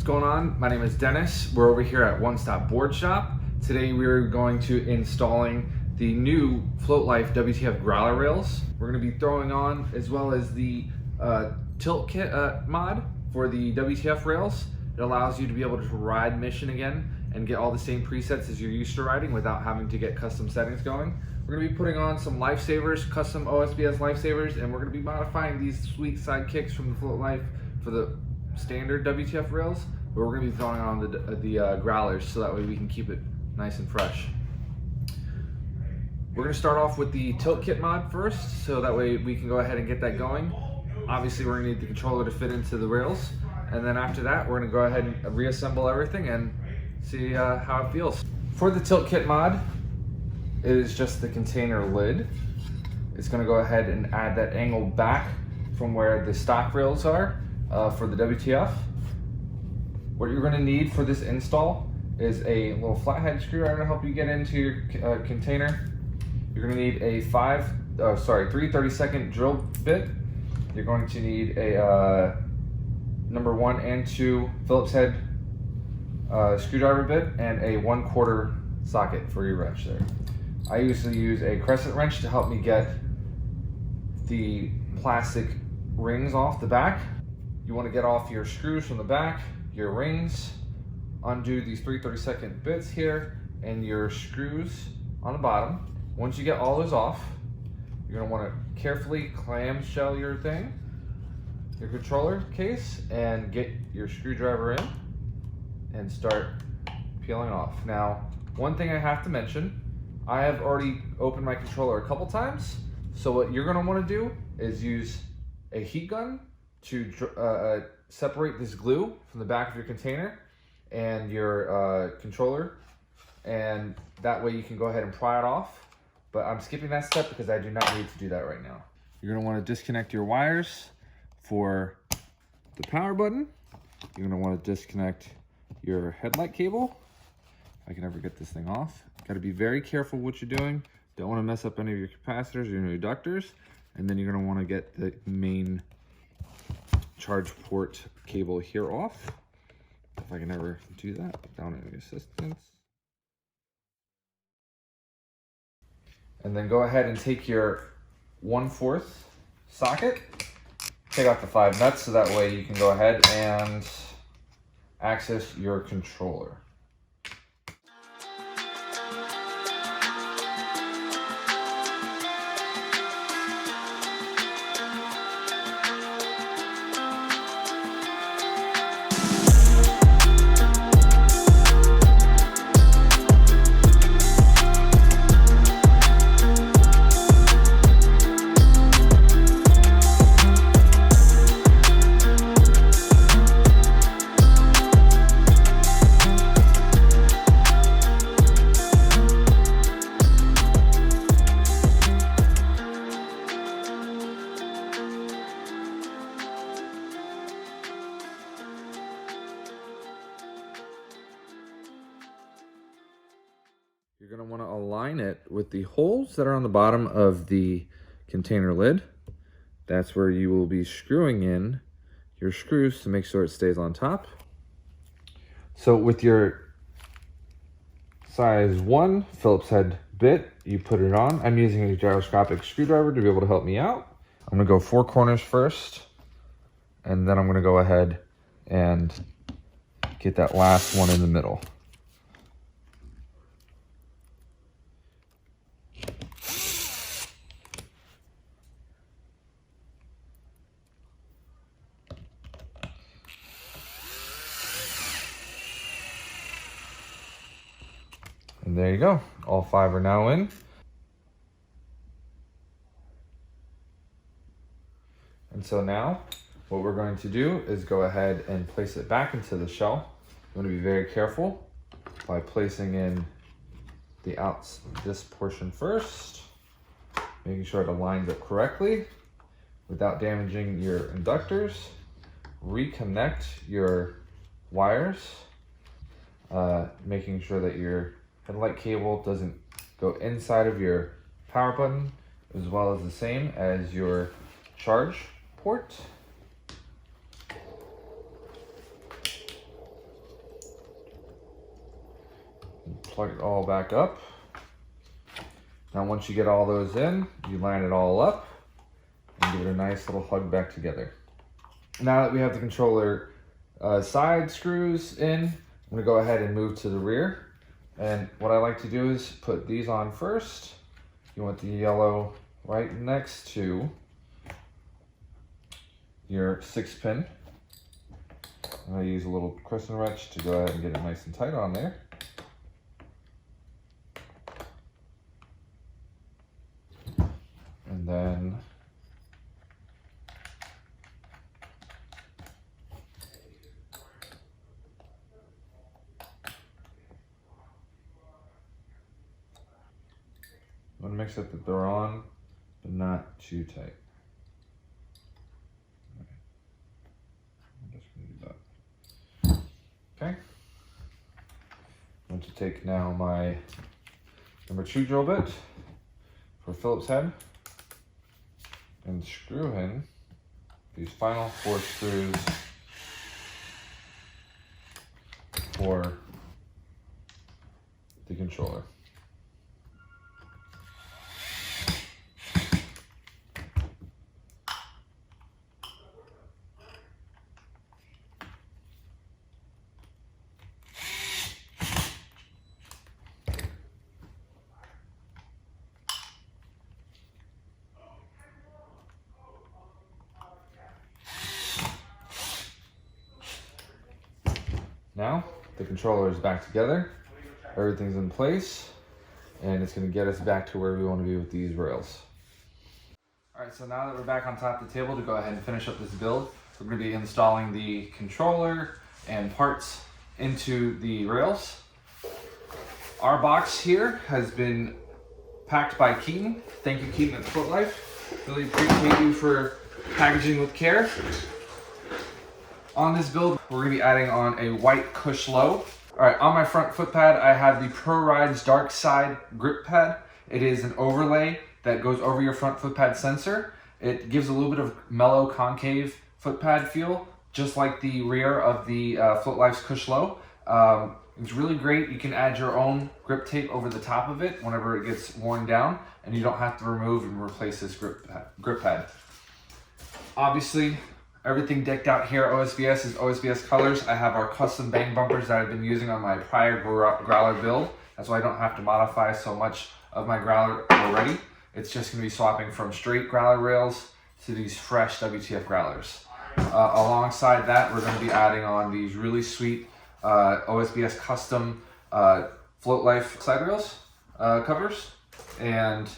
going on? My name is Dennis. We're over here at One Stop Board Shop. Today we're going to installing the new Float Life WTF Growler rails. We're going to be throwing on as well as the tilt kit mod for the WTF rails. It allows you to be able to ride mission again and get all the same presets as you're used to riding without having to get custom settings going. We're going to be putting on some lifesavers, custom OSBS lifesavers, and we're going to be modifying these sweet sidekicks from the Float Life for the standard WTF rails, but we're going to be throwing on the growlers so that way we can keep it nice and fresh. We're going to start off with the tilt kit mod first, so that way we can go ahead and get that going. Obviously we're going to need the controller to fit into the rails, and then after that we're going to go ahead and reassemble everything and see how it feels. For the tilt kit mod, it is just the container lid. It's going to go ahead and add that angle back from where the stock rails are for the WTF. What you're going to need for this install is a little flathead screwdriver to help you get into your container. You're going to need a 3/32 drill bit. You're going to need a number 1 and 2 Phillips head screwdriver bit and a 1/4 socket for your wrench there. I usually use a crescent wrench to help me get the plastic rings off the back. You want to get off your screws from the back, your rings, undo these 3/32 bits here, and your screws on the bottom. Once you get all those off, you're going to want to carefully clamshell your controller case, and get your screwdriver in and start peeling off. Now, one thing I have to mention, I have already opened my controller a couple times, so what you're going to want to do is use a heat gun to separate this glue from the back of your container and your controller, and that way you can go ahead and pry it off. But I'm skipping that step because I do not need to do that right now. You're going to want to disconnect your wires for the power button. You're going to want to disconnect your headlight cable. If I can ever get this thing off. Got to be very careful what you're doing. Don't want to mess up any of your capacitors or your inductors. And then you're going to want to get the main charge port cable here off. If I can ever do that without any assistance. And then go ahead and take your 1/4 socket, take out the 5 nuts so that way you can go ahead and access your controller. You're going to want to align it with the holes that are on the bottom of the container lid. That's where you will be screwing in your screws to make sure it stays on top. So with your size 1 Phillips head bit, you put it on. I'm using a gyroscopic screwdriver to be able to help me out. I'm going to go 4 corners first, and then I'm going to go ahead and get that last one in the middle. And there you go. All 5 are now in. And so now what we're going to do is go ahead and place it back into the shell. You want to be very careful by placing in this portion first, making sure it aligns up correctly without damaging your inductors. Reconnect your wires, making sure that your headlight cable doesn't go inside of your power button, as well as the same as your charge port. plug it all back up. Now once you get all those in, you line it all up and give it a nice little hug back together. Now that we have the controller side screws in, I'm gonna go ahead and move to the rear. And what I like to do is put these on first. You want the yellow right next to your 6-pin. And I use a little crescent wrench to go ahead and get it nice and tight on there. And then I want to make sure that they're on, but not too tight. I'm just going to do that. Okay. I'm going to take now my number 2 drill bit for Phillips head and screw in these final 4 screws for the controller. Now, the controller is back together, everything's in place, and it's gonna get us back to where we wanna be with these rails. All right, so now that we're back on top of the table to go ahead and finish up this build, we're gonna be installing the controller and parts into the rails. Our box here has been packed by Keaton. Thank you, Keaton at Foot Life. Really appreciate you for packaging with care. On this build, we're gonna be adding on a white Cush Low. All right, on my front foot pad, I have the Pro Rides Dark Side grip pad. It is an overlay that goes over your front foot pad sensor. It gives a little bit of mellow concave foot pad feel, just like the rear of the Foot Life's Cush Low. It's really great. You can add your own grip tape over the top of it whenever it gets worn down, and you don't have to remove and replace this grip pad. Obviously, everything decked out here at OSBS is OSBS colors. I have our custom bang bumpers that I've been using on my prior growler build. That's why I don't have to modify so much of my growler already. It's just gonna be swapping from straight growler rails to these fresh WTF growlers. Alongside that, we're gonna be adding on these really sweet OSBS custom Float Life side rails covers. And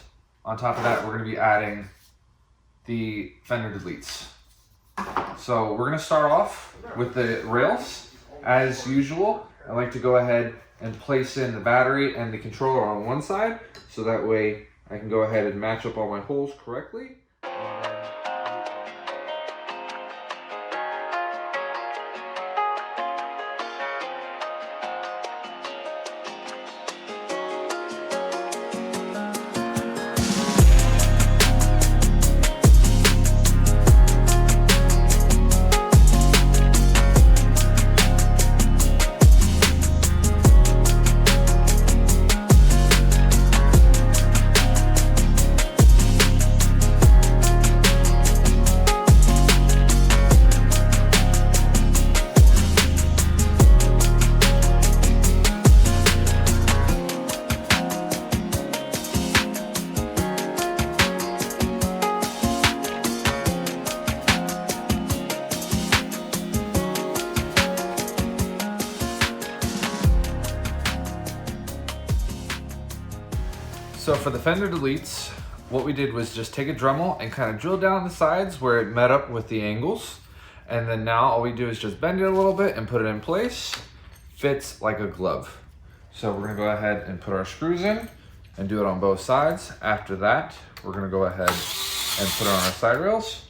on top of that, we're gonna be adding the fender deletes. So we're gonna start off with the rails. As usual, I like to go ahead and place in the battery and the controller on one side, so that way I can go ahead and match up all my holes correctly. So for the fender deletes, what we did was just take a Dremel and kind of drill down the sides where it met up with the angles. And then now all we do is just bend it a little bit and put it in place. Fits like a glove. So we're gonna go ahead and put our screws in and do it on both sides. After that, we're gonna go ahead and put it on our side rails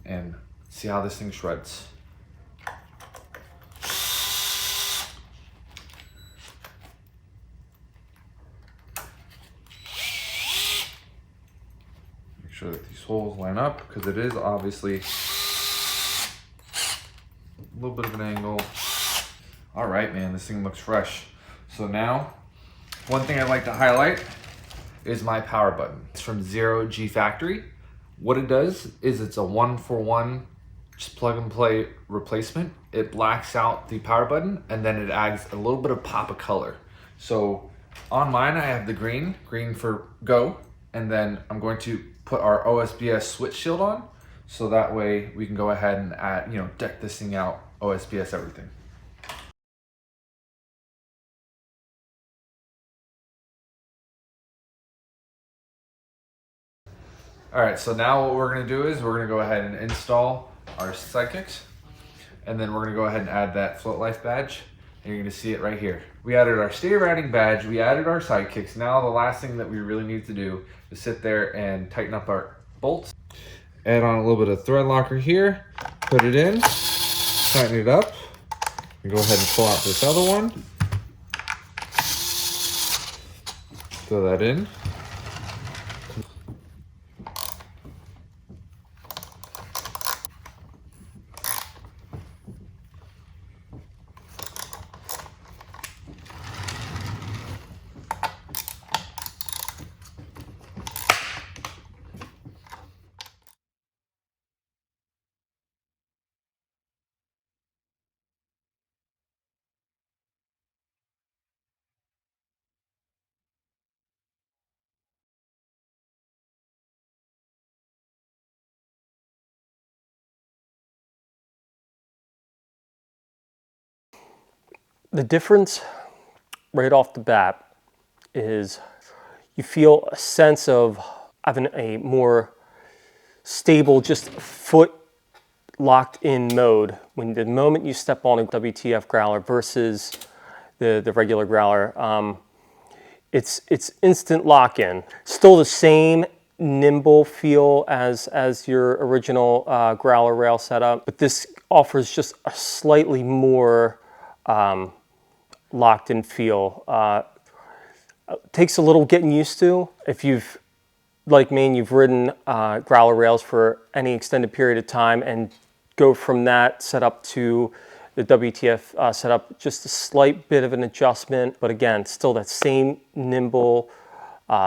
and see how this thing shreds. Sure that these holes line up, because it is obviously a little bit of an angle. All right, man, this thing looks fresh. So now One thing I'd like to highlight is my power button. It's from Zero G Factory. What it does is it's a 1-for-1 just plug and play replacement. It blacks out the power button and then it adds a little bit of pop of color. So on mine, I have the green for go, and then I'm going to put our OSBS switch shield on, so that way we can go ahead and add, deck this thing out, OSBS everything. All right, so now what we're gonna do is we're gonna go ahead and install our Sidekicks, and then we're gonna go ahead and add that Float Life badge, and you're gonna see it right here. We added our stay riding badge, we added our Sidekicks. Now the last thing that we really need to do is sit there and tighten up our bolts. Add on a little bit of thread locker here, put it in, tighten it up, and go ahead and pull out this other one. Throw that in. The difference right off the bat is you feel a sense of having a more stable, just foot locked in mode when the moment you step on a WTF Growler versus the regular Growler. It's instant lock-in. Still the same nimble feel as your original Growler rail setup, but this offers just a slightly more locked in feel. Takes a little getting used to. If you've, like me, and you've ridden Growler rails for any extended period of time and go from that setup to the WTF setup, just a slight bit of an adjustment, but again, still that same nimble,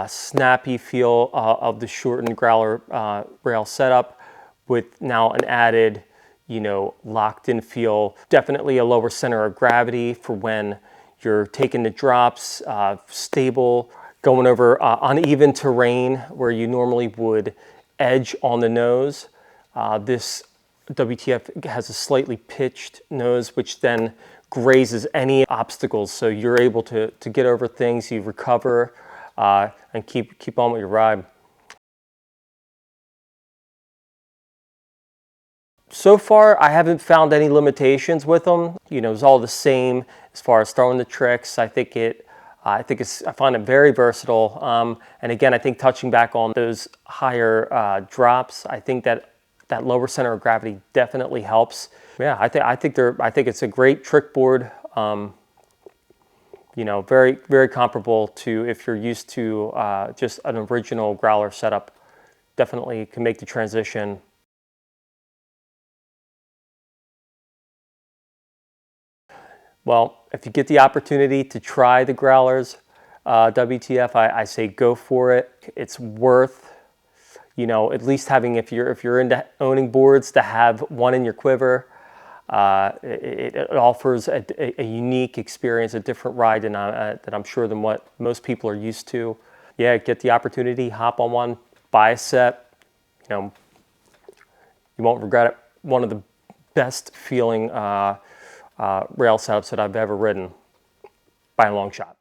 snappy feel of the shortened Growler rail setup with now an added, locked in feel. Definitely a lower center of gravity for when you're taking the drops, stable, going over uneven terrain where you normally would edge on the nose. This WTF has a slightly pitched nose, which then grazes any obstacles. So you're able to get over things, you recover, and keep on with your ride. So far, I haven't found any limitations with them. It's all the same as far as throwing the tricks. I find it very versatile. And again, I think touching back on those higher drops, I think that lower center of gravity definitely helps. Yeah, I think it's a great trick board. Very, very comparable to if you're used to just an original Growler setup. Definitely can make the transition. Well, if you get the opportunity to try the Growlers WTF, I say go for it. It's worth, at least having, if you're into owning boards, to have one in your quiver. It offers a unique experience, a different ride that I'm sure than what most people are used to. Yeah, get the opportunity, hop on one, buy a set. You won't regret it. One of the best feeling rail setups that I've ever ridden by a long shot.